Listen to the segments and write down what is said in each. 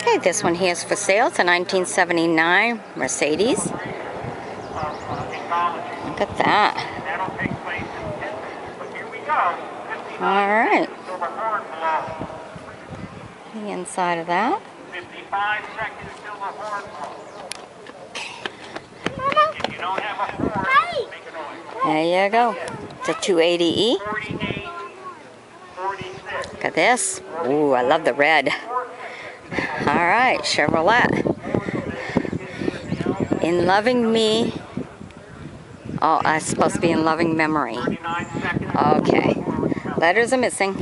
Okay, this one here is for sale. It's a 1979 Mercedes. Look at that. Alright. The inside of that. There you go. It's a 280E. Look at this. Ooh, I love the red. Alright, Chevrolet. In Loving Me. Oh, it's supposed to be In Loving Memory. Okay. Letters are missing.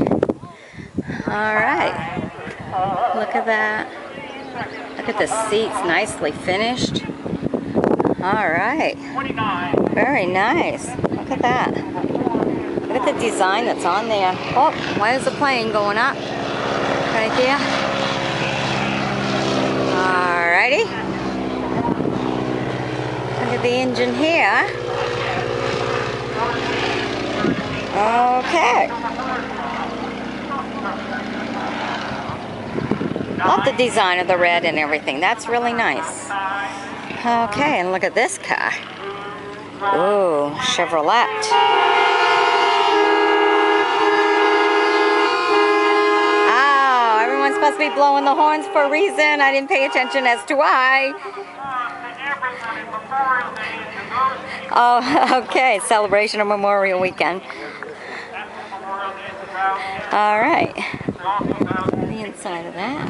Alright. Look at that. Look at the seats, nicely finished. Alright. Very nice. Look at that. Look at the design that's on there. Oh, why is the plane going up? Right there. Alrighty. Look at the engine here. Okay. Love the design of the red and everything. That's really nice. Okay, and look at this car. Ooh, Chevrolet. Oh, everyone's supposed to be blowing the horns for a reason. I didn't pay attention as to why. Oh, okay. Celebration of Memorial Weekend. All right. The inside of that.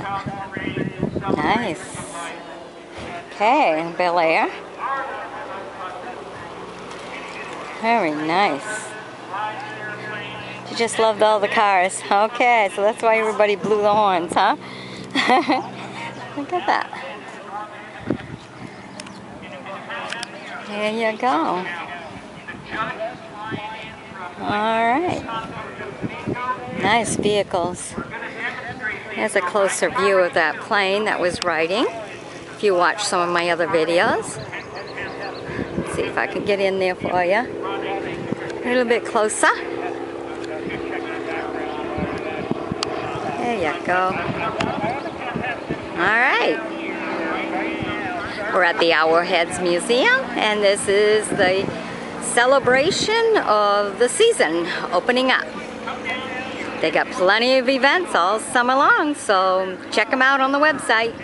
Nice. Okay, Bel Air. Very nice. You just loved all the cars. Okay, so that's why everybody blew the horns, huh? Look at that. There you go. Alright. Nice vehicles. Here's a closer view of that plane that was riding. If you watch some of my other videos. Let's see if I can get in there for you. A little bit closer. There you go. Alright. We're at the Arrowheads Museum, and this is the celebration of the season opening up. They got plenty of events all summer long, so check them out on the website.